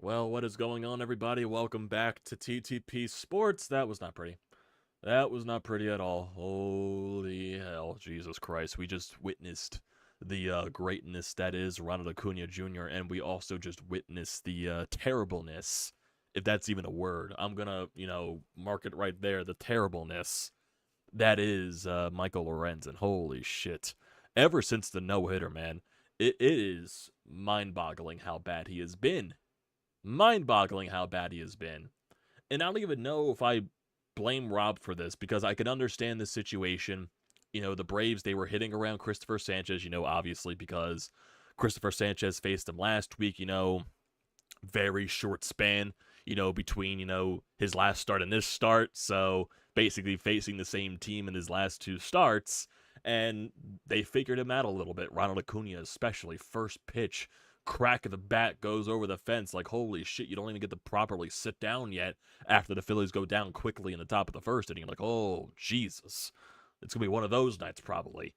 Well, what is going on, everybody? Welcome back to TTP Sports. That was not pretty. That was not pretty at all. Holy hell, Jesus Christ. We just witnessed the greatness that is Ronald Acuna Jr., and we also just witnessed the terribleness, if that's even a word. I'm gonna, mark it right there, the terribleness that is Michael Lorenzen. Holy shit. Ever since the no-hitter, man, it is mind-boggling how bad he has been. Mind-boggling how bad he has been. And I don't even know if I blame Rob for this, because I can understand the situation. The Braves, they were hitting around Christopher Sanchez, obviously, because Christopher Sanchez faced him last week, very short span, between, his last start and this start. So basically facing the same team in his last two starts. And they figured him out a little bit. Ronald Acuna, especially, first pitch, crack of the bat goes over the fence. Like, holy shit, you don't even get to properly sit down yet after the Phillies go down quickly in the top of the first inning. You're like, oh, Jesus. It's going to be one of those nights, probably.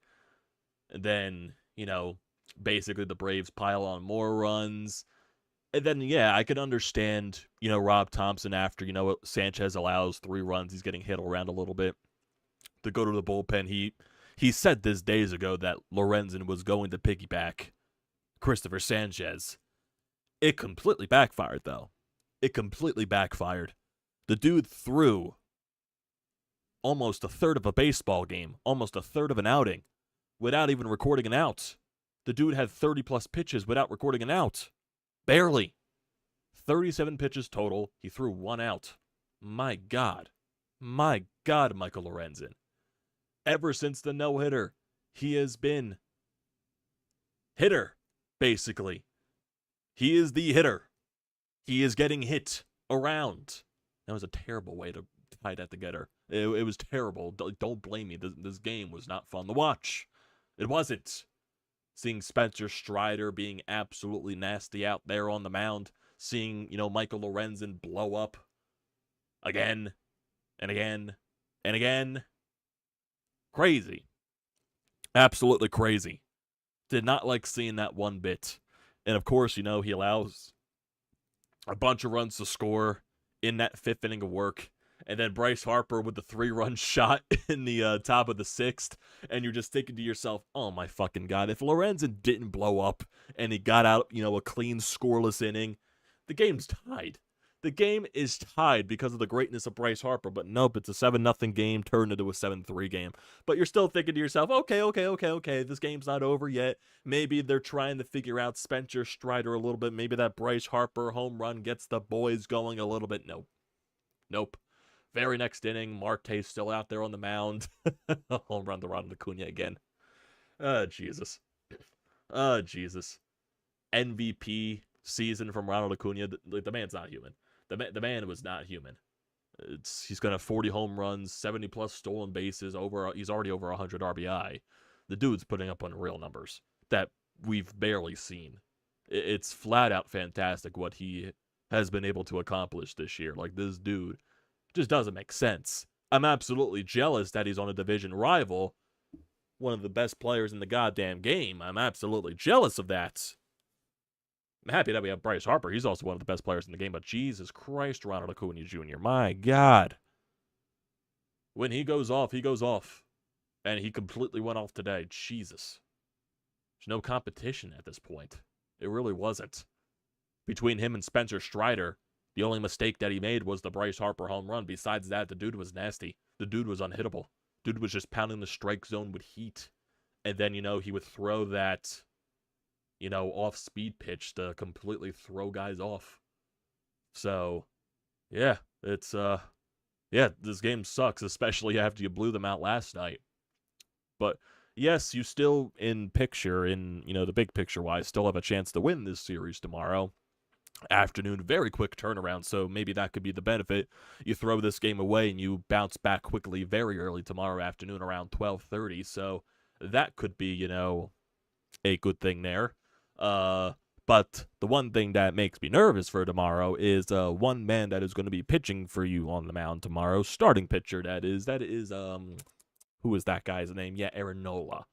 And then, basically the Braves pile on more runs. And then, yeah, I could understand, Rob Thompson after, Sanchez allows 3 runs. He's getting hit around a little bit. To go to the bullpen, he said this days ago that Lorenzen was going to piggyback Christopher Sanchez. It completely backfired, though. It completely backfired. The dude threw almost a third of a baseball game, almost a third of an outing, without even recording an out. The dude had 30-plus pitches without recording an out. Barely. 37 pitches total. He threw 1 out. My God. My God, Michael Lorenzen. Ever since the no-hitter, he has been hitter, basically. He is the hitter. He is getting hit around. That was a terrible way to tie that together. It was terrible. Don't blame me. This game was not fun to watch. It wasn't. Seeing Spencer Strider being absolutely nasty out there on the mound. Seeing, Michael Lorenzen blow up again and again and again. Crazy. Absolutely crazy. Did not like seeing that one bit. And of course, he allows a bunch of runs to score in that 5th inning of work. And then Bryce Harper with the 3-run shot in the top of the 6th. And you're just thinking to yourself, oh my fucking God, if Lorenzen didn't blow up and he got out, a clean scoreless inning, the game's tied. The game is tied because of the greatness of Bryce Harper. But nope, it's a 7-0 game turned into a 7-3 game. But you're still thinking to yourself, okay, this game's not over yet. Maybe they're trying to figure out Spencer Strider a little bit. Maybe that Bryce Harper home run gets the boys going a little bit. Nope. Very next inning, Marte's still out there on the mound. Home run to Ronald Acuna again. Jesus. Jesus. MVP season from Ronald Acuna. The man's not human. The man was not human. He's gonna have 40 home runs, 70-plus stolen bases. He's already over 100 RBI. The dude's putting up unreal numbers that we've barely seen. It's flat out fantastic what he has been able to accomplish this year. Like, this dude just doesn't make sense. I'm absolutely jealous that he's on a division rival, one of the best players in the goddamn game. I'm absolutely jealous of that. I'm happy that we have Bryce Harper. He's also one of the best players in the game, but Jesus Christ, Ronald Acuna Jr., my God. When he goes off, he goes off. And he completely went off today. Jesus. There's no competition at this point. It really wasn't. Between him and Spencer Strider, the only mistake that he made was the Bryce Harper home run. Besides that, the dude was nasty. The dude was unhittable. Dude was just pounding the strike zone with heat. And then, he would throw that, off-speed pitch to completely throw guys off. So, yeah, it's, this game sucks, especially after you blew them out last night. But, yes, you still, the big picture-wise, still have a chance to win this series tomorrow afternoon. Very quick turnaround, so maybe that could be the benefit. You throw this game away and you bounce back quickly very early tomorrow afternoon around 12:30, so that could be, a good thing there. But the one thing that makes me nervous for tomorrow is one man that is going to be pitching for you on the mound tomorrow. Starting pitcher, that is who is that guy's name? Yeah, Aaron Nola.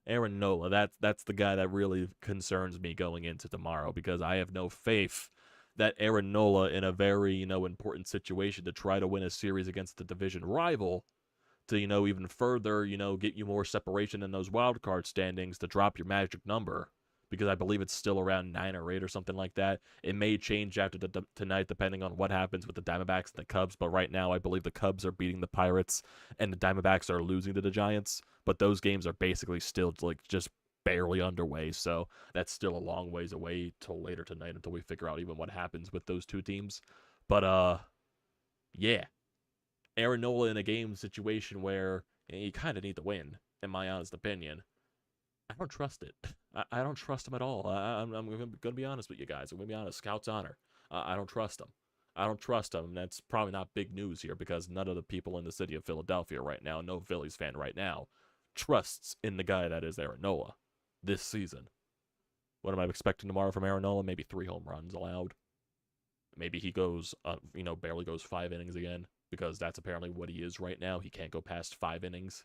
Aaron Nola, that's the guy that really concerns me going into tomorrow, because I have no faith that Aaron Nola in a very, important situation to try to win a series against the division rival to, even further, get you more separation in those wild card standings to drop your magic number, because I believe it's still around 9 or 8 or something like that. It may change after tonight depending on what happens with the Diamondbacks and the Cubs, but right now I believe the Cubs are beating the Pirates and the Diamondbacks are losing to the Giants, but those games are basically still just barely underway, so that's still a long ways away till later tonight until we figure out even what happens with those two teams. But yeah, Aaron Nola in a game situation where you kind of need to win, in my honest opinion. I don't trust it. I don't trust him at all. I'm going to be honest with you guys. I'm going to be honest. Scout's honor. I don't trust him. I don't trust him. And that's probably not big news here because none of the people in the city of Philadelphia right now, no Phillies fan right now, trusts in the guy that is Aaron Nola this season. What am I expecting tomorrow from Aaron Nola? Maybe 3 home runs allowed. Maybe he goes, barely goes 5 innings again, because that's apparently what he is right now. He can't go past 5 innings.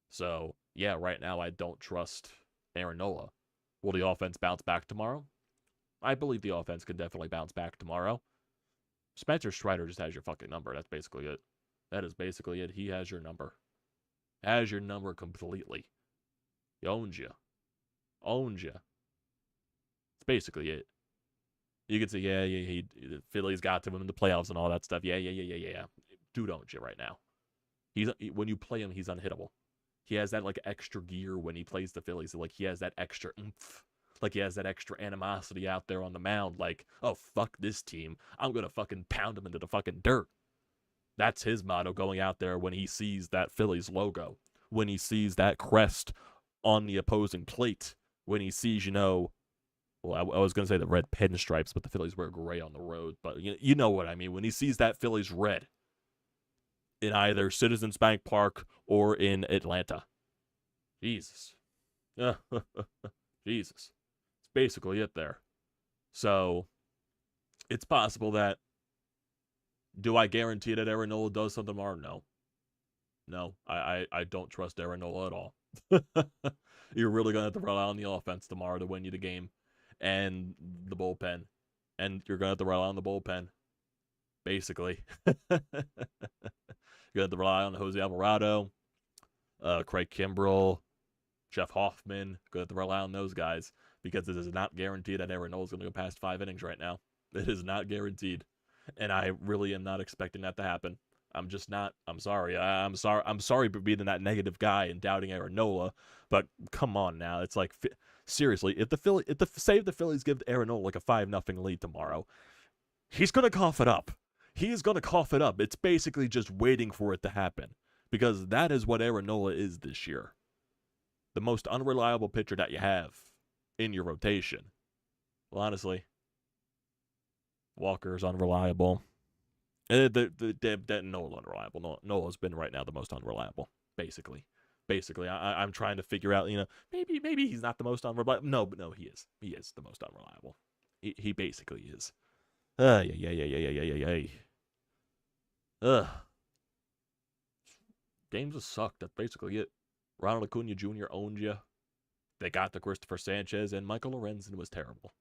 So, yeah, right now I don't trust Aaron Nola. Will the offense bounce back tomorrow? I believe the offense can definitely bounce back tomorrow. Spencer Strider just has your fucking number. That's basically it. That is basically it. He has your number. Has your number completely. He owns you. Owns you. That's basically it. You could say, the Phillies got to him in the playoffs and all that stuff. Yeah. Dude owns you right now. When you play him, he's unhittable. He has that, extra gear when he plays the Phillies. He has that extra oomph. He has that extra animosity out there on the mound. Oh, fuck this team. I'm going to fucking pound them into the fucking dirt. That's his motto going out there when he sees that Phillies logo. When he sees that crest on the opposing plate. When he sees, well, I was going to say the red pinstripes, but the Phillies wear gray on the road. But you know what I mean. When he sees that Phillies red in either Citizens Bank Park or in Atlanta. Jesus. Jesus. It's basically it there. So, it's possible that, do I guarantee that Aaron Nola does something tomorrow? No. No, I don't trust Aaron Nola at all. You're really going to have to rely on the offense tomorrow to win you the game. And the bullpen. And you're going to have to rely on the bullpen. Basically. You have to rely on Jose Alvarado, Craig Kimbrell, Jeff Hoffman. You have to rely on those guys because it is not guaranteed that Aaron Nola is going to go past 5 innings right now. It is not guaranteed, and I really am not expecting that to happen. I'm just not. I'm sorry. I'm sorry for being that negative guy and doubting Aaron Nola, but come on now. It's seriously, if the Phillies give Aaron Nola a 5-0 lead tomorrow, he's going to cough it up. He is going to cough it up. It's basically just waiting for it to happen because that is what Aaron Nola is this year. The most unreliable pitcher that you have in your rotation. Well, honestly, Walker's unreliable. Nola unreliable. Nola's been right now the most unreliable, basically. I'm trying to figure out, maybe he's not the most unreliable. No, he is. He is the most unreliable. He basically is. Ugh. Games just suck. That's basically it. Ronald Acuna Jr. owned you. They got to Christopher Sanchez, and Michael Lorenzen was terrible.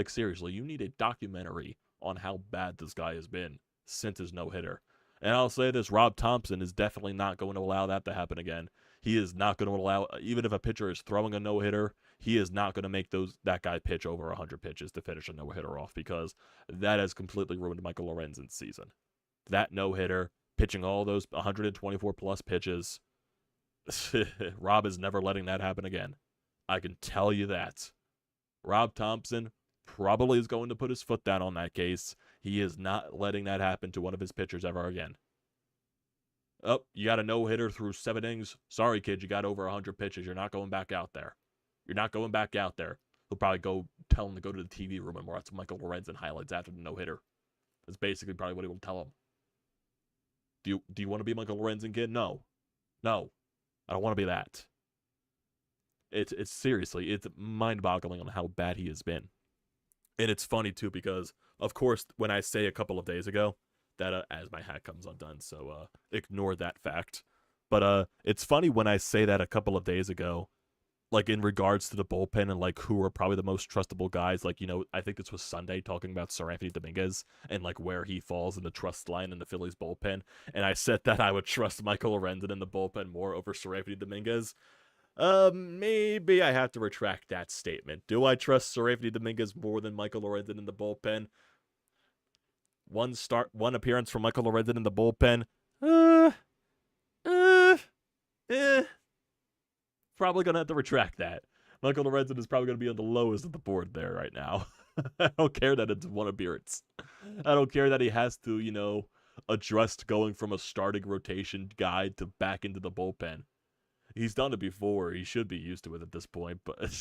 Seriously, you need a documentary on how bad this guy has been since his no-hitter. And I'll say this, Rob Thompson is definitely not going to allow that to happen again. He is not going to allow, even if a pitcher is throwing a no-hitter, he is not going to make that guy pitch over 100 pitches to finish a no-hitter off because that has completely ruined Michael Lorenzen's season. That no-hitter, pitching all those 124-plus pitches, Rob is never letting that happen again. I can tell you that. Rob Thompson probably is going to put his foot down on that case. He is not letting that happen to one of his pitchers ever again. Oh, you got a no-hitter through 7 innings. Sorry, kid, you got over 100 pitches. You're not going back out there. You're not going back out there. He'll probably tell him to go to the TV room and watch Michael Lorenzen highlights after the no-hitter. That's basically probably what he will tell him. Do you want to be Michael Lorenzen, kid? No. I don't want to be that. It's seriously, it's mind-boggling on how bad he has been. And it's funny, too, because, of course, when I say a couple of days ago, that as my hat comes undone, so ignore that fact. But it's funny when I say that a couple of days ago, like in regards to the bullpen and like who are probably the most trustable guys. Like, I think this was Sunday talking about Sir Anthony Dominguez and like where he falls in the trust line in the Phillies bullpen. And I said that I would trust Michael Lorenzen in the bullpen more over Sir Anthony Dominguez. Maybe I have to retract that statement. Do I trust Sir Anthony Dominguez more than Michael Lorenzen in the bullpen? One appearance from Michael Lorenzen in the bullpen. Eh. Probably gonna have to retract that. Michael Lorenzen is probably gonna be on the lowest of the board there right now. I don't care that it's one appearance. I don't care that he has to, adjust going from a starting rotation guy to back into the bullpen. He's done it before. He should be used to it at this point, but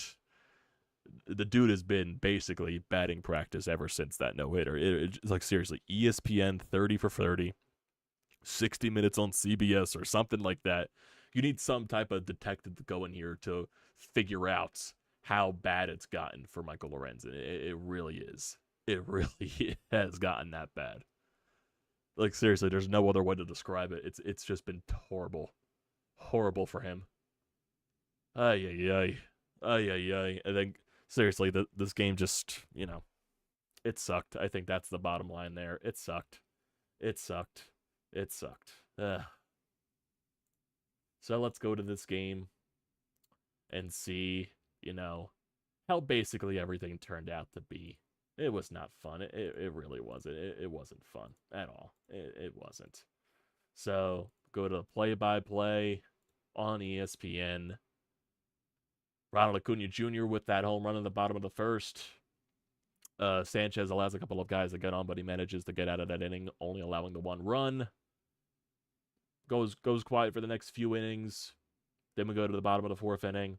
the dude has been basically batting practice ever since that no-hitter. It's like, seriously, ESPN 30 for 30, 60 minutes on CBS or something like that. You need some type of detective to go in here to figure out how bad it's gotten for Michael Lorenzen. It really is. It really has gotten that bad. Like, seriously, there's no other way to describe it. It's just been horrible. Horrible for him. Ay. I think, seriously, this game just, it sucked. I think that's the bottom line there. It sucked. Ugh. So let's go to this game and see, how basically everything turned out to be. It was not fun. It really wasn't. It wasn't fun at all. It wasn't. So go to the play-by-play on ESPN. Ronald Acuna Jr. with that home run in the bottom of the first. Sanchez allows a couple of guys to get on, but he manages to get out of that inning, only allowing the one run. Goes quiet for the next few innings. Then we go to the bottom of the fourth inning.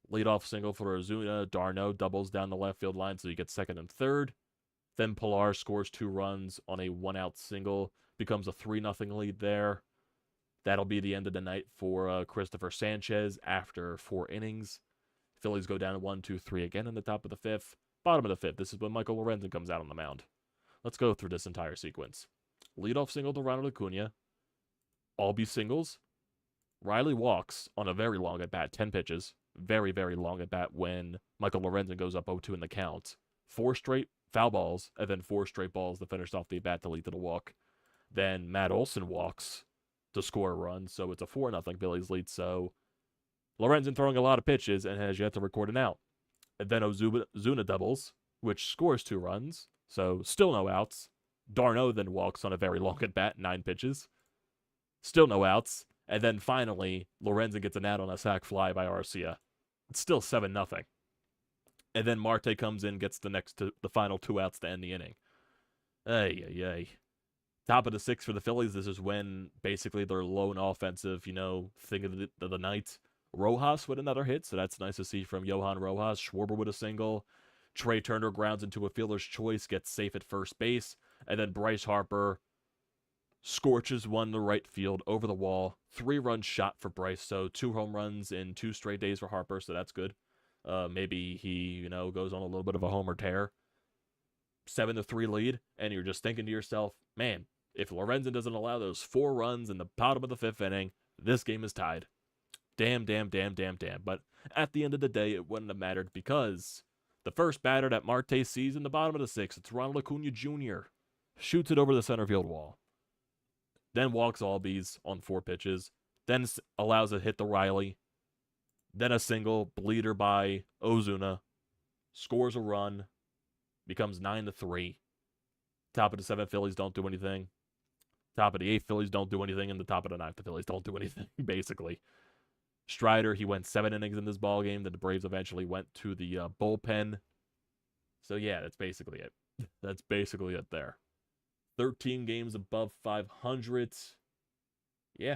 Leadoff single for Ozuna. d'Arnaud doubles down the left field line, so he gets second and third. Then Pilar scores 2 runs on a 1-out single. Becomes a 3-0 lead there. That'll be the end of the night for Christopher Sanchez after 4 innings. Phillies go down to 1-2-3 again in the top of the fifth. Bottom of the fifth. This is when Michael Lorenzen comes out on the mound. Let's go through this entire sequence. Leadoff single to Ronald Acuna. All be singles. Riley walks on a very long at-bat, 10 pitches. Very, very long at-bat when Michael Lorenzen goes up 0-2 in the count. 4 straight foul balls, and then 4 straight balls to finish off the at-bat to lead to the walk. Then Matt Olson walks to score a run, so it's a 4-0 Phillies lead. So Lorenzen throwing a lot of pitches and has yet to record an out. And then Ozuna doubles, which scores 2 runs, so still no outs. d'Arnaud then walks on a very long at-bat, 9 pitches. Still no outs. And then finally, Lorenzen gets an out on a sac fly by Arcia. It's still 7-0. And then Marte comes in, gets the final 2 outs to end the inning. Ay. Top of the 6th for the Phillies. This is when basically their lone offensive, thing of the night. Rojas with another hit, so that's nice to see from Johan Rojas. Schwarber with a single. Trey Turner grounds into a fielder's choice, gets safe at first base. And then Bryce Harper scorches one to right field over the wall. 3-run shot for Bryce, so 2 home runs in 2 straight days for Harper, so that's good. Maybe he, goes on a little bit of a homer tear. 7-3 lead, and you're just thinking to yourself, man, if Lorenzen doesn't allow those 4 runs in the bottom of the 5th inning, this game is tied. Damn. But at the end of the day, it wouldn't have mattered because the first batter that Marte sees in the bottom of the 6th, it's Ronald Acuna Jr. Shoots it over the center field wall. Then walks Albies on 4 pitches. Then allows a hit to Riley. Then a single, bleeder by Ozuna. Scores a run. Becomes 9-3. Top of the 7th, Phillies don't do anything. Top of the 8th, Phillies don't do anything. And the top of the 9th, the Phillies don't do anything, basically. Strider, he went 7 innings in this ballgame. Then the Braves eventually went to the bullpen. So, yeah, that's basically it. That's basically it there. 13 games above 500. Yeah.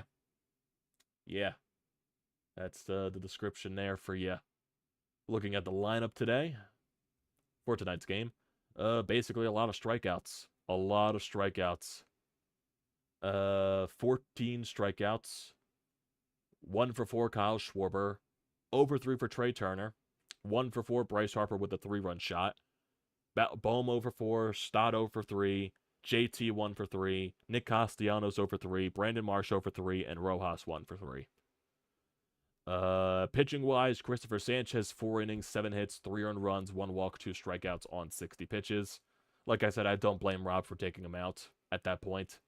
That's the description there for you. Looking at the lineup today for tonight's game. Basically a lot of strikeouts. 14 strikeouts. 1 for 4 Kyle Schwarber. 0 for 3 for Trey Turner. 1 for 4 Bryce Harper with a 3-run shot. Bohm 0 for 4. Stott 0 for 3. JT 1 for 3, Nick Castellanos 0 for 3, Brandon Marsh 0 for 3, and Rojas 1 for 3. Pitching-wise, Christopher Sanchez, 4 innings, 7 hits, 3 earned runs, 1 walk, 2 strikeouts on 60 pitches. Like I said, I don't blame Rob for taking him out at that point.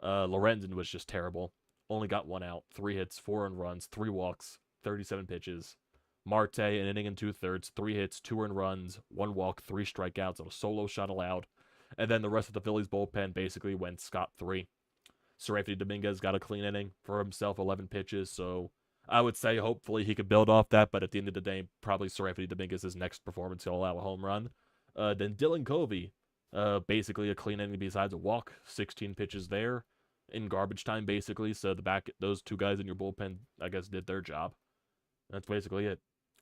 Lorenzen was just terrible. Only got 1 out, 3 hits, 4 earned runs, 3 walks, 37 pitches. Marte, an inning and 2/3, 3 hits, 2 earned runs, 1 walk, 3 strikeouts, and a solo shot allowed. And then the rest of the Phillies bullpen basically went scot-free. Serafiny Dominguez got a clean inning for himself, 11 pitches, so I would say hopefully he could build off that, but at the end of the day, probably Serafiny Dominguez's next performance he'll allow a home run. Then Dylan Covey, basically a clean inning besides a walk, 16 pitches there in garbage time basically, so those 2 guys in your bullpen, I guess, did their job. That's basically it.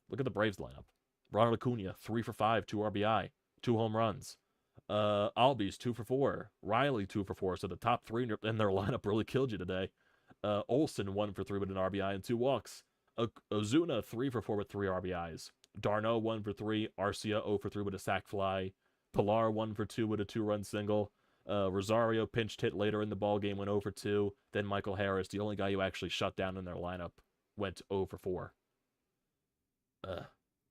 Look at the Braves lineup. Ronald Acuna, 3 for 5, 2 RBI, 2 home runs. Albies, 2 for 4. Riley, 2 for 4. So the top 3 in their lineup really killed you today. Olsen, 1 for 3 with an RBI and 2 walks. Ozuna, 3 for 4 with 3 RBIs. Darno, 1 for 3. Arcia, 0 for 3 with a sac fly. Pilar, 1 for 2 with a 2-run single. Rosario pinched hit later in the ballgame, went 0 for 2. Then Michael Harris, the only guy who actually shut down in their lineup, went 0 for 4.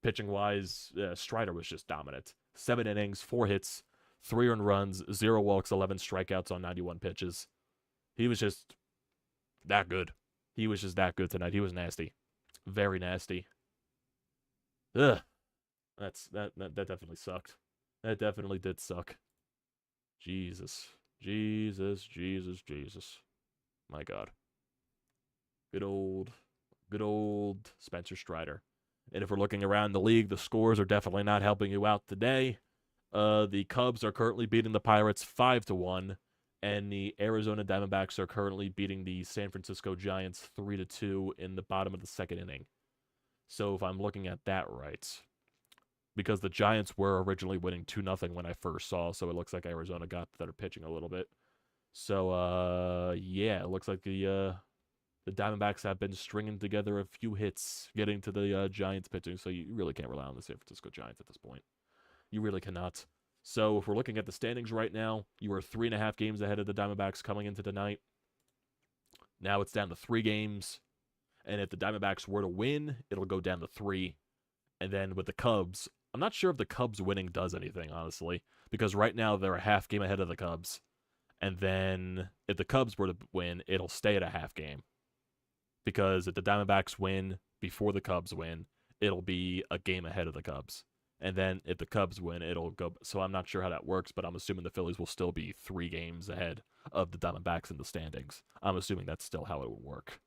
Pitching-wise, Strider was just dominant. 7 innings, 4 hits, 3 earned runs, 0 walks, 11 strikeouts on 91 pitches. He was just that good. He was just that good tonight. He was nasty. Very nasty. Ugh. That definitely sucked. That definitely did suck. Jesus. Jesus. My God. Good old Spencer Strider. And if we're looking around the league, the scores are definitely not helping you out today. The Cubs are currently beating the Pirates 5-1, and the Arizona Diamondbacks are currently beating the San Francisco Giants 3-2 in the bottom of the 2nd inning. So if I'm looking at that right, because the Giants were originally winning 2-0 when I first saw, so it looks like Arizona got better pitching a little bit. So yeah, it looks like the Diamondbacks have been stringing together a few hits, getting to the Giants pitching, so you really can't rely on the San Francisco Giants at this point. You really cannot. So if we're looking at the standings right now, you are 3.5 games ahead of the Diamondbacks coming into tonight. Now it's down to 3 games, and if the Diamondbacks were to win, it'll go down to 3. And then with the Cubs, I'm not sure if the Cubs winning does anything, honestly, because right now they're a half game ahead of the Cubs. And then if the Cubs were to win, it'll stay at a half game. Because if the Diamondbacks win before the Cubs win, it'll be a game ahead of the Cubs. And then if the Cubs win, it'll go. So I'm not sure how that works, but I'm assuming the Phillies will still be 3 games ahead of the Diamondbacks in the standings. I'm assuming that's still how it would work.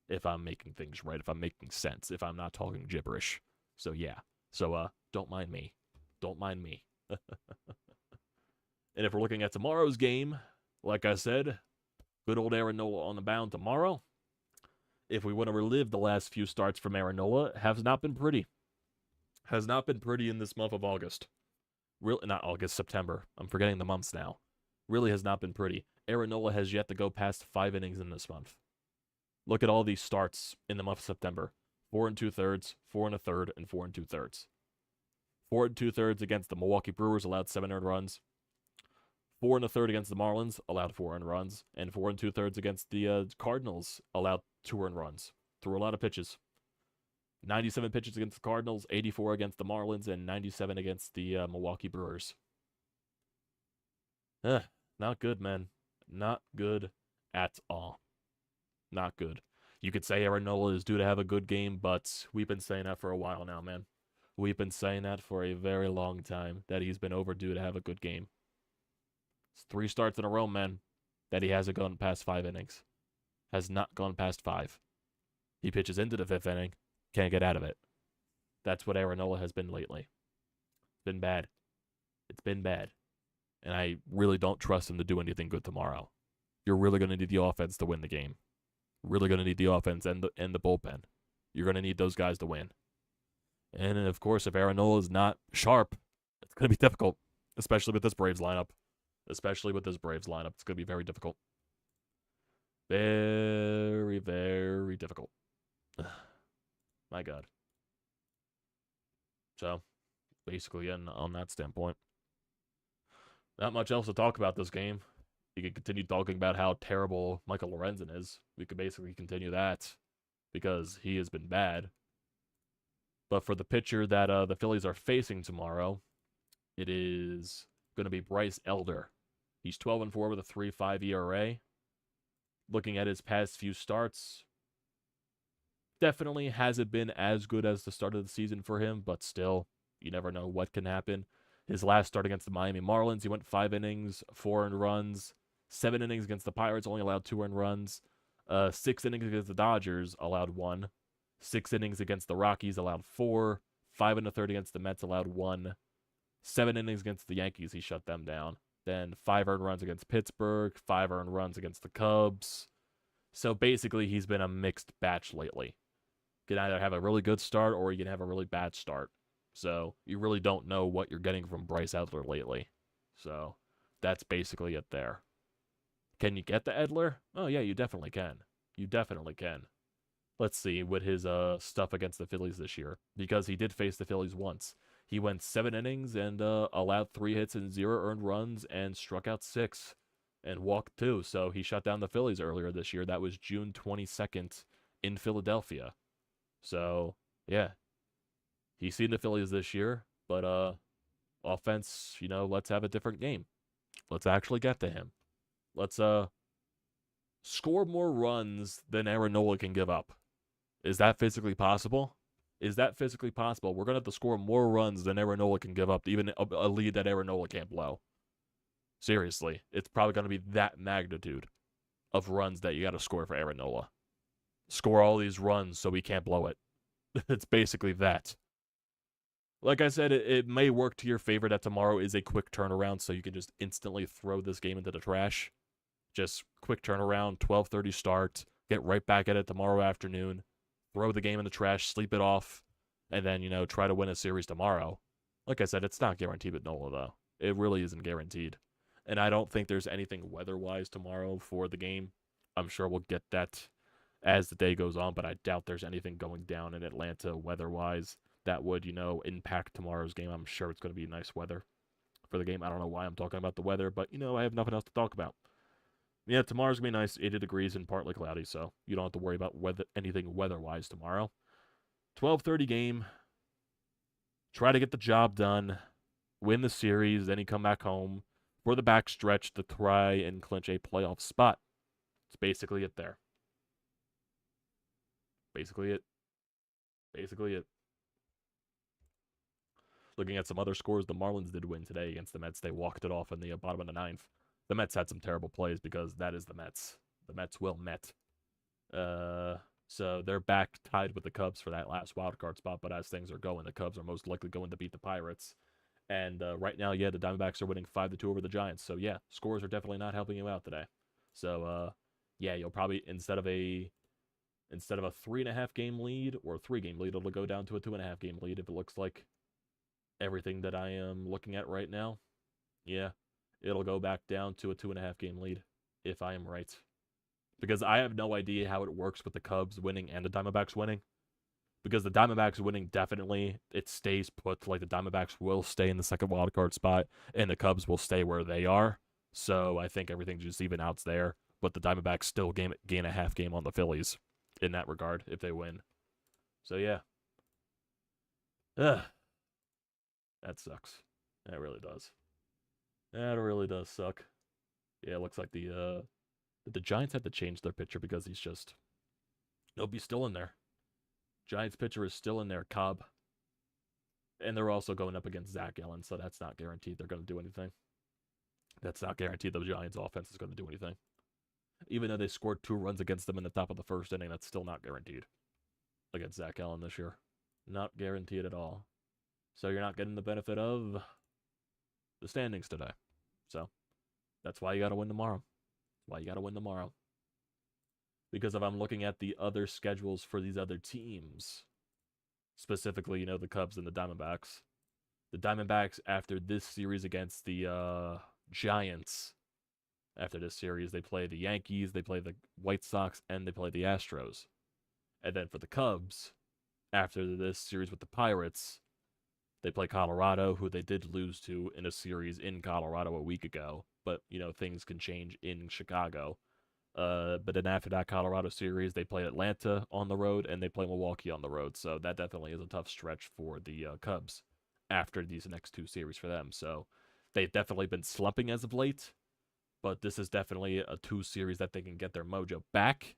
If I'm making things right, if I'm making sense, if I'm not talking gibberish. So yeah. So don't mind me. Don't mind me. And if we're looking at tomorrow's game, like I said, good old Aaron Nola on the mound tomorrow. If we want to relive the last few starts from Aaron Nola, has not been pretty. Has not been pretty in this month of August. Not August, September. I'm forgetting the months now. Really has not been pretty. Aaron Nola has yet to go past 5 innings in this month. Look at all these starts in the month of September. 4 2/3, 4 1/3, and 4 2/3. 4 2/3 against the Milwaukee Brewers, allowed 7 earned runs. 4 1/3 against the Marlins, allowed 4 earned runs. And 4 2/3 against the Cardinals, allowed 2 earned runs. Threw a lot of pitches. 97 pitches against the Cardinals, 84 against the Marlins, and 97 against the Milwaukee Brewers. Not good, man. Not good at all. Not good. You could say Aaron Nola is due to have a good game, but we've been saying that for a while now, man. We've been saying that for a very long time, that he's been overdue to have a good game. It's 3 starts in a row, man, that he hasn't gone past 5 innings. Has not gone past 5. He pitches into the 5th inning. Can't get out of it. That's what Aaron Nola has been lately. It's been bad. It's been bad. And I really don't trust him to do anything good tomorrow. You're really going to need the offense to win the game. Really going to need the offense and the bullpen. You're going to need those guys to win. And of course, if Aaron Nola is not sharp, it's going to be difficult. Especially with this Braves lineup. It's going to be very difficult. Very, very difficult. My God. So, basically, on that standpoint, not much else to talk about this game. You could continue talking about how terrible Michael Lorenzen is. We could basically continue that. because he has been bad. But for the pitcher that the Phillies are facing tomorrow, it is going to be Bryce Elder. He's 12-4 with a 3.5 ERA. Looking at his past few starts, definitely hasn't been as good as the start of the season for him, but still, you never know what can happen. His last start against the Miami Marlins, he went 5 innings, 4 earned runs. 7 innings against the Pirates, only allowed 2 earned runs. 6 innings against the Dodgers, allowed 1. 6 innings against the Rockies, allowed 4. 5 1/3 against the Mets, allowed 1. 7 innings against the Yankees, he shut them down. Then 5 earned runs against Pittsburgh, 5 earned runs against the Cubs. So basically, he's been a mixed batch lately. You can either have a really good start or you can have a really bad start. So you really don't know what you're getting from Bryce Elder lately. So that's basically it there. Can you get the Edler? Oh, yeah, you definitely can. You definitely can. Let's see with his stuff against the Phillies this year, because he did face the Phillies once. He went 7 innings and allowed 3 hits and 0 earned runs and struck out 6 and walked 2. So he shut down the Phillies earlier this year. That was June 22nd in Philadelphia. So, yeah. He's seen the Phillies this year, but offense, let's have a different game. Let's actually get to him. Let's score more runs than Aaron Nola can give up. Is that physically possible? Is that physically possible? We're going to have to score more runs than Aaron Nola can give up, even a lead that Aaron Nola can't blow. Seriously, it's probably going to be that magnitude of runs that you got to score for Aaron Nola. Score all these runs so we can't blow it. It's basically that. Like I said, it may work to your favor that tomorrow is a quick turnaround, so you can just instantly throw this game into the trash. Just quick turnaround, 12:30 start, get right back at it tomorrow afternoon, throw the game in the trash, sleep it off, and then, try to win a series tomorrow. Like I said, it's not guaranteed with Nola, though. It really isn't guaranteed. And I don't think there's anything weather-wise tomorrow for the game. I'm sure we'll get that as the day goes on, but I doubt there's anything going down in Atlanta weather-wise that would, impact tomorrow's game. I'm sure it's going to be nice weather for the game. I don't know why I'm talking about the weather, but, I have nothing else to talk about. Yeah, tomorrow's going to be nice, 80 degrees and partly cloudy, so you don't have to worry about anything weather-wise tomorrow. 12:30 game. Try to get the job done. Win the series, then you come back home for the backstretch to try and clinch a playoff spot. It's basically it there. Basically it. Looking at some other scores, the Marlins did win today against the Mets. They walked it off in the bottom of the 9th. The Mets had some terrible plays because that is the Mets. The Mets will Met. So they're back tied with the Cubs for that last wildcard spot, but as things are going, the Cubs are most likely going to beat the Pirates. And right now, the Diamondbacks are winning 5-2 over the Giants. So, scores are definitely not helping you out today. So, you'll probably, instead of a 3.5 game lead or a 3-game lead, it'll go down to a 2.5 game lead if it looks like everything that I am looking at right now. Yeah, it'll go back down to a 2.5 game lead if I am right. Because I have no idea how it works with the Cubs winning and the Diamondbacks winning. Because the Diamondbacks winning, definitely, it stays put. Like, the Diamondbacks will stay in the second wildcard spot, and the Cubs will stay where they are. So I think everything just even outs there. But the Diamondbacks still gain a half game on the Phillies in that regard if they win. So, yeah. Ugh. That sucks. That really does. That really does suck. Yeah, it looks like the Giants had to change their pitcher because nope, he's still in there. Giants pitcher is still in there, Cobb. And they're also going up against Zack, so that's not guaranteed they're going to do anything. That's not guaranteed the Giants offense is going to do anything. Even though they scored 2 runs against them in the top of the first inning, that's still not guaranteed against Zack this year. Not guaranteed at all. So you're not getting the benefit of the standings today. So that's why you got to win tomorrow. Because if I'm looking at the other schedules for these other teams, specifically, the Cubs and the Diamondbacks after this series against the Giants, after this series, they play the Yankees, they play the White Sox, and they play the Astros. And then for the Cubs, after this series with the Pirates, they play Colorado, who they did lose to in a series in Colorado a week ago. But, things can change in Chicago. But then after that Colorado series, they play Atlanta on the road and they play Milwaukee on the road. So that definitely is a tough stretch for the Cubs after these next two series for them. So they've definitely been slumping as of late, but this is definitely a two series that they can get their mojo back,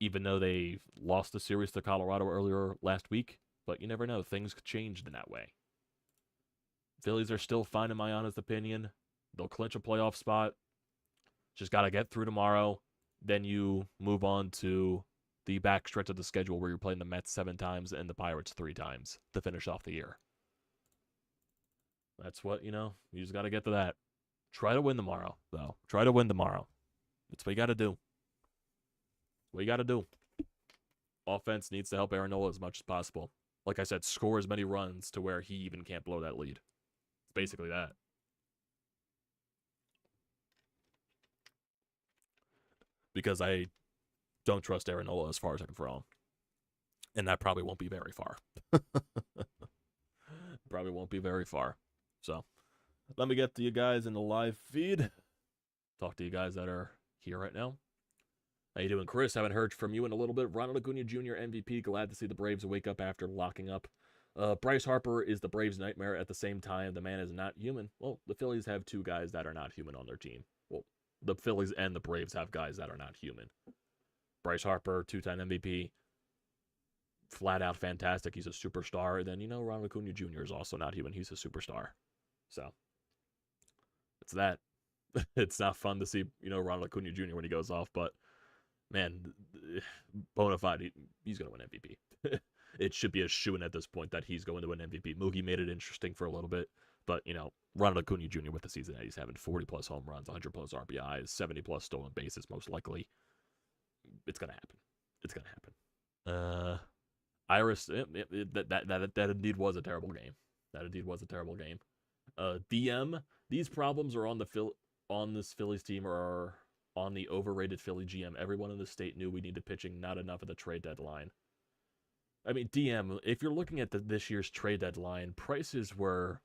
even though they lost the series to Colorado earlier last week. But you never know. Things changed in that way. Phillies are still fine in my honest opinion. They'll clinch a playoff spot. Just got to get through tomorrow. Then you move on to the back stretch of the schedule where you're playing the Mets 7 times and the Pirates 3 times to finish off the year. That's what, you just got to get to that. Try to win tomorrow, though. Try to win tomorrow. That's what you got to do. What you got to do. Offense needs to help Aaron Nola as much as possible. Like I said, score as many runs to where he even can't blow that lead. It's basically that. Because I don't trust Aaron Nola as far as I can throw him. And that probably won't be very far. Probably won't be very far. So, let me get to you guys in the live feed. Talk to you guys that are here right now. How you doing, Chris? Haven't heard from you in a little bit. Ronald Acuna Jr. MVP. Glad to see the Braves wake up after locking up. Bryce Harper is the Braves' nightmare. At the same time, the man is not human. Well, the Phillies have 2 guys that are not human on their team. Well, the Phillies and the Braves have guys that are not human. Bryce Harper, 2-time MVP. Flat out fantastic. He's a superstar. Then, Ronald Acuna Jr. is also not human. He's a superstar. So, it's that. It's not fun to see, Ronald Acuna Jr. when he goes off, but, man, bona fide, he's going to win MVP. It should be a shoo-in at this point that he's going to win MVP. Mookie made it interesting for a little bit, but, Ronald Acuna Jr. with the season that he's having, 40-plus home runs, 100-plus RBIs, 70-plus stolen bases, most likely. It's going to happen. It's going to happen. Iris, that indeed was a terrible game. That indeed was a terrible game. DM, these problems are on this Phillies team or are on the overrated Philly GM. Everyone in the state knew we needed pitching, not enough at the trade deadline. I mean, DM, if you're looking at this year's trade deadline, prices were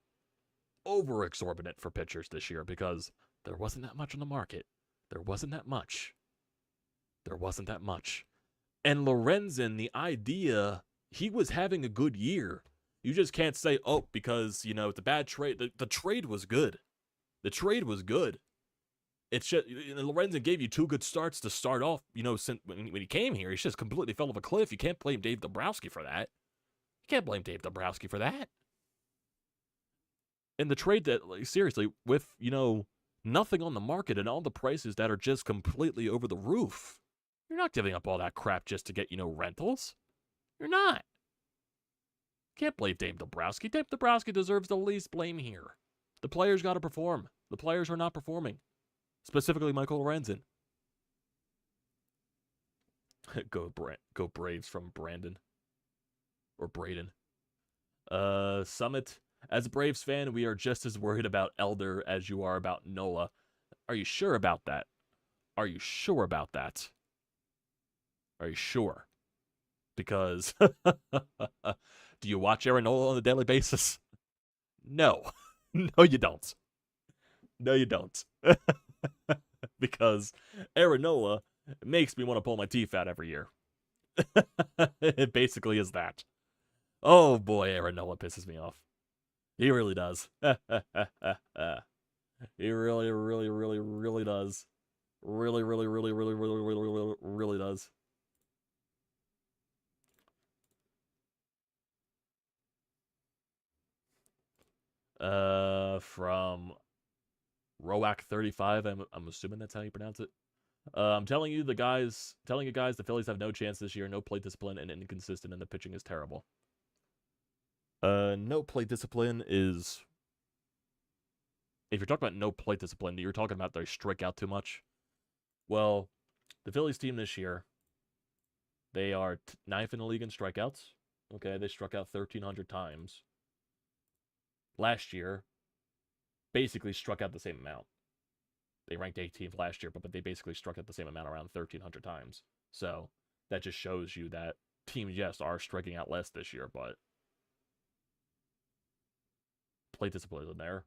over exorbitant for pitchers this year because there wasn't that much on the market. There wasn't that much. And Lorenzen, the idea, he was having a good year. You just can't say, oh, because, it's a bad trade. The trade was good. The trade was good. It's just, Lorenzen gave you 2 good starts to start off, since when he came here. He's just completely fell off a cliff. You can't blame Dave Dombrowski for that. And the trade that, seriously, with, nothing on the market and all the prices that are just completely over the roof, you're not giving up all that crap just to get, rentals. You're not. Can't blame Dave Dombrowski. Dave Dombrowski deserves the least blame here. The players got to perform. The players are not performing. Specifically, Michael Lorenzen. Go Braves from Brandon. Or Braden. Summit. As a Braves fan, we are just as worried about Elder as you are about Nola. Are you sure about that? Are you sure? Because do you watch Aaron Nola on a daily basis? No. No, you don't. Because Aaron Nola makes me want to pull my teeth out every year. It basically is that. Oh boy, Aaron Nola pisses me off. He really does. He really, really, really, really does. Really, really, really, really, really, really, really, really does. From Roac35, I'm assuming that's how you pronounce it. I'm telling you guys, the Phillies have no chance this year. No plate discipline and inconsistent, and the pitching is terrible. No plate discipline is... If you're talking about no plate discipline, you're talking about they strike out too much. Well, the Phillies team this year, they are 9th in the league in strikeouts. Okay, they struck out 1,300 times. Last year, basically struck out the same amount. They ranked 18th last year, but they basically struck out the same amount, around 1,300 times. So that just shows you that teams, yes, are striking out less this year, but plate discipline in there.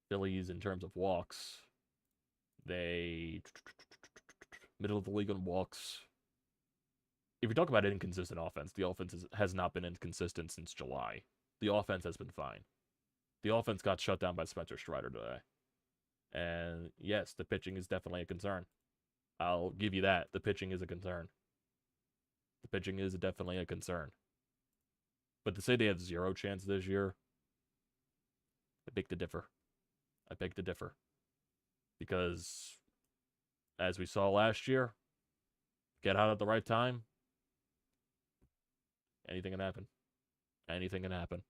Phillies, in terms of walks, they middle of the league in walks. If you talk about inconsistent offense, the offense has not been inconsistent since July. The offense has been fine. The offense got shut down by Spencer Strider today. And yes, the pitching is definitely a concern. I'll give you that. The pitching is a concern. The pitching is definitely a concern. But to say they have zero chance this year, I beg to differ. I beg to differ. Because, as we saw last year, get out at the right time, anything can happen. Anything can happen.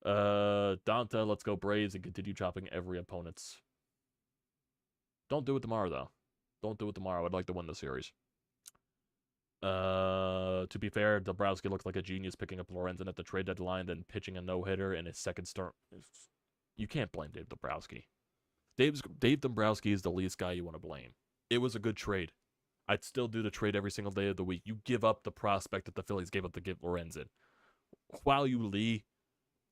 Donta, let's go Braves and continue chopping every opponent's. Don't do it tomorrow, though. Don't do it tomorrow. I'd like to win the series. To be fair, Dombrowski looked like a genius picking up Lorenzen at the trade deadline, then pitching a no-hitter in his second start. You can't blame Dave Dombrowski. Dave Dombrowski is the least guy you want to blame. It was a good trade. I'd still do the trade every single day of the week. You give up the prospect that the Phillies gave up to give Lorenzen. Hua-Yu Lee,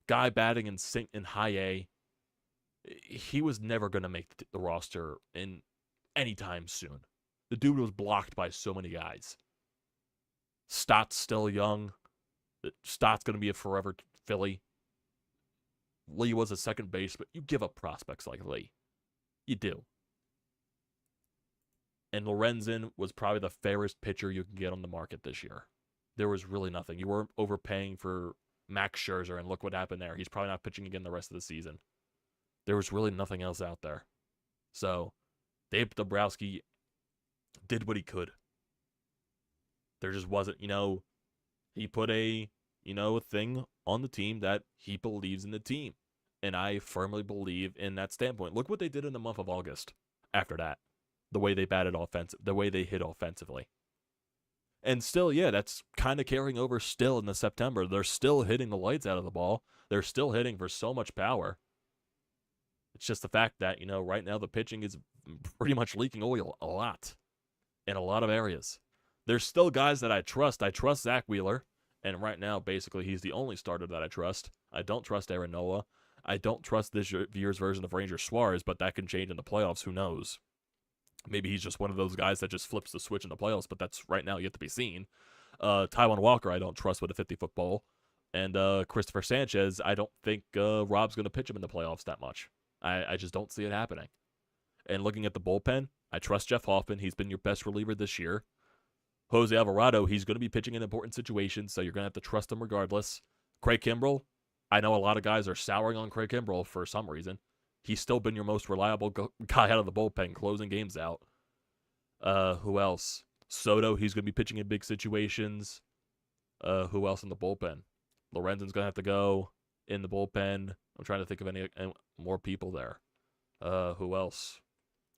guy batting in high A, he was never going to make the roster in anytime soon. The dude was blocked by so many guys. Stott's still young. Stott's going to be a forever Philly. Lee was a second base, but you give up prospects like Lee. You do. And Lorenzen was probably the fairest pitcher you can get on the market this year. There was really nothing. You weren't overpaying for Max Scherzer, and look what happened there. He's probably not pitching again the rest of the season. There was really nothing else out there. So, Dave Dombrowski did what he could. There just wasn't, he put a thing on the team that he believes in the team. And I firmly believe in that standpoint. Look what they did in the month of August after that. The way they batted the way they hit offensively. And still, yeah, that's kind of carrying over still in the September. They're still hitting the lights out of the ball. They're still hitting for so much power. It's just the fact that, right now the pitching is pretty much leaking oil a lot. In a lot of areas. There's still guys that I trust. I trust Zack Wheeler. And right now, basically, he's the only starter that I trust. I don't trust Aaron Nola. I don't trust this year's version of Ranger Suarez, but that can change in the playoffs. Who knows? Maybe he's just one of those guys that just flips the switch in the playoffs, but that's right now yet to be seen. Taijuan Walker, I don't trust with a 50-foot ball. And Christopher Sanchez, I don't think Rob's going to pitch him in the playoffs that much. I just don't see it happening. And looking at the bullpen, I trust Jeff Hoffman. He's been your best reliever this year. Jose Alvarado, he's going to be pitching in important situations, so you're going to have to trust him regardless. Craig Kimbrell, I know a lot of guys are souring on Craig Kimbrell for some reason. He's still been your most reliable guy out of the bullpen, closing games out. Who else? Soto, he's going to be pitching in big situations. Who else in the bullpen? Lorenzen's going to have to go in the bullpen. I'm trying to think of any more people there. Who else?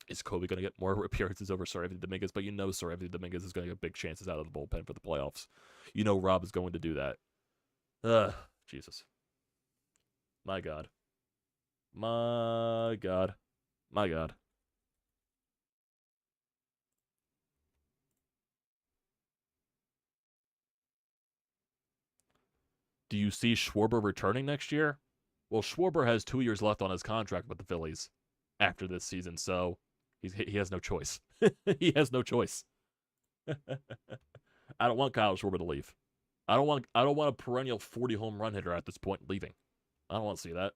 Is Kobe going to get more appearances over Sir Dominguez? But Sir Dominguez is going to get big chances out of the bullpen for the playoffs. Rob is going to do that. Jesus. My God. My God. My God. Do you see Schwarber returning next year? Well, Schwarber has 2 years left on his contract with the Phillies after this season, so he has no choice. He has no choice. I don't want Kyle Schwarber to leave. I don't want a perennial 40 home run hitter at this point leaving. I don't want to see that.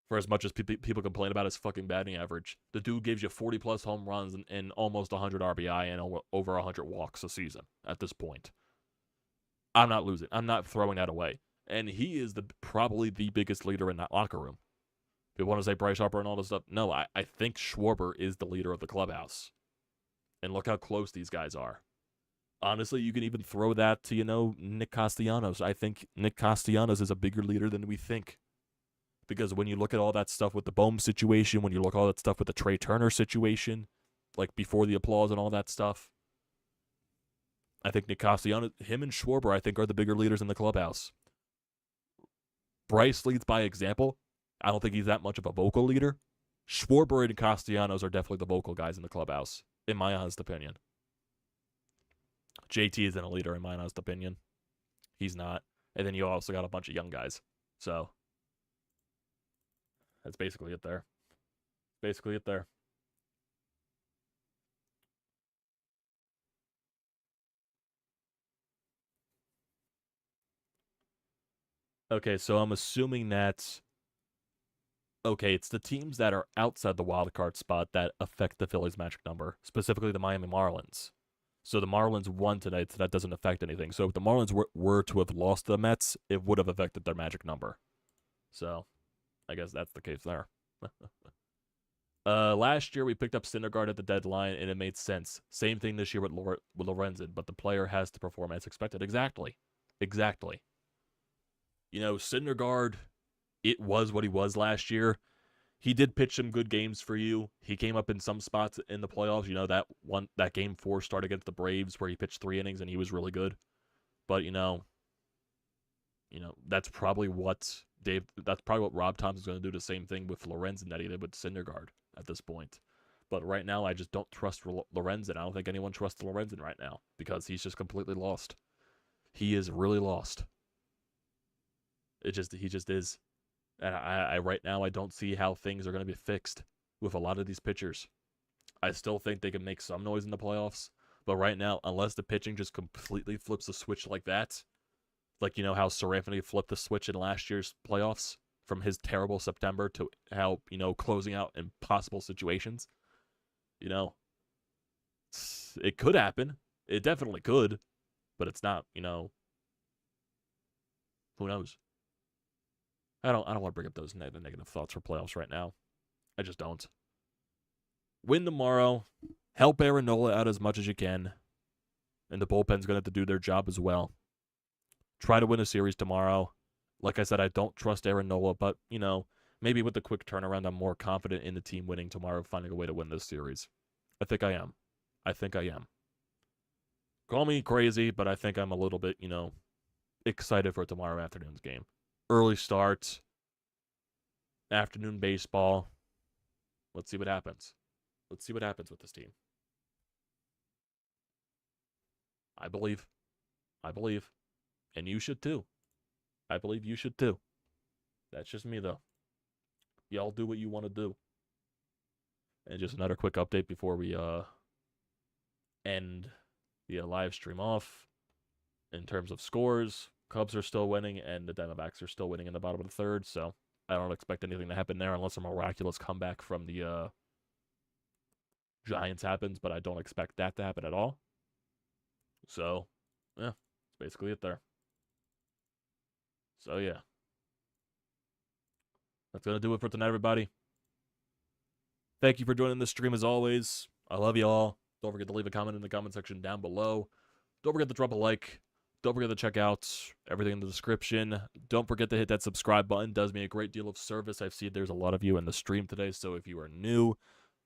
For as much as people complain about his fucking batting average, the dude gives you 40 plus home runs and almost 100 RBI and over 100 walks a season at this point. I'm not losing. I'm not throwing that away. And he is probably the biggest leader in that locker room. People want to say Bryce Harper and all this stuff. No, I think Schwarber is the leader of the clubhouse. And look how close these guys are. Honestly, you can even throw that to, Nick Castellanos. I think Nick Castellanos is a bigger leader than we think. Because when you look at all that stuff with the Bohm situation, when you look at all that stuff with the Trey Turner situation, like before the applause and all that stuff, I think Nick Castellanos, him and Schwarber, I think are the bigger leaders in the clubhouse. Bryce leads by example. I don't think he's that much of a vocal leader. Schwarber and Castellanos are definitely the vocal guys in the clubhouse, in my honest opinion. JT isn't a leader, in my honest opinion. He's not. And then you also got a bunch of young guys. So, that's basically it there. Okay, so I'm assuming that... Okay, it's the teams that are outside the wild card spot that affect the Phillies' magic number, specifically the Miami Marlins. So the Marlins won tonight, so that doesn't affect anything. So if the Marlins were to have lost to the Mets, it would have affected their magic number. So I guess that's the case there. Last year we picked up Syndergaard at the deadline, and it made sense. Same thing this year with Lorenzen, but the player has to perform as expected. Exactly. You know, Syndergaard, it was what he was last year. He did pitch some good games for you. He came up in some spots in the playoffs. You know, that game 4 start against the Braves where he pitched 3 innings and he was really good. But that's probably what Rob Thompson's going to do, the same thing with Lorenzen that he did with Syndergaard at this point. But right now, I just don't trust Lorenzen. I don't think anyone trusts Lorenzen right now because he's just completely lost. He is really lost. He just is. And I right now, I don't see how things are going to be fixed with a lot of these pitchers. I still think they can make some noise in the playoffs. But right now, unless the pitching just completely flips the switch like that, like, you know, how Seranthony flipped the switch in last year's playoffs from his terrible September to how, closing out impossible situations. It could happen. It definitely could. But it's not, who knows? I don't want to bring up those negative thoughts for playoffs right now. I just don't. Win tomorrow. Help Aaron Nola out as much as you can. And the bullpen's going to have to do their job as well. Try to win a series tomorrow. Like I said, I don't trust Aaron Nola, but, maybe with the quick turnaround, I'm more confident in the team winning tomorrow, finding a way to win this series. I think I am. Call me crazy, but I think I'm a little bit, excited for tomorrow afternoon's game. Early start. Afternoon baseball. Let's see what happens. Let's see what happens with this team. I believe. And you should too. I believe you should too. That's just me, though. Y'all do what you want to do. And just another quick update before we end the live stream off. In terms of scores, Cubs are still winning, and the Diamondbacks are still winning in the bottom of the third, so I don't expect anything to happen there unless a miraculous comeback from the Giants happens, but I don't expect that to happen at all. So, yeah, that's basically it there. So, yeah. That's going to do it for tonight, everybody. Thank you for joining this stream as always. I love you all. Don't forget to leave a comment in the comment section down below. Don't forget to drop a like. Don't forget to check out everything in the description. Don't forget to hit that subscribe button. It does me a great deal of service. I've seen there's a lot of you in the stream today, so if you are new,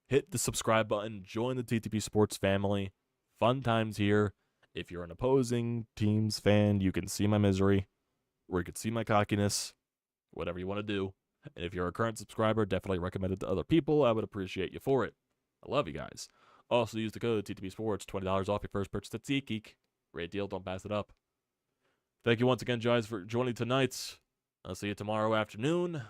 hit the subscribe button. Join the TTP Sports family. Fun times here. If you're an opposing team's fan, you can see my misery, or you can see my cockiness, whatever you want to do. And if you're a current subscriber, definitely recommend it to other people. I would appreciate you for it. I love you guys. Also, use the code TTPSPORTS, $20 off your first purchase at SeatGeek. Great deal. Don't pass it up. Thank you once again, guys, for joining tonight. I'll see you tomorrow afternoon.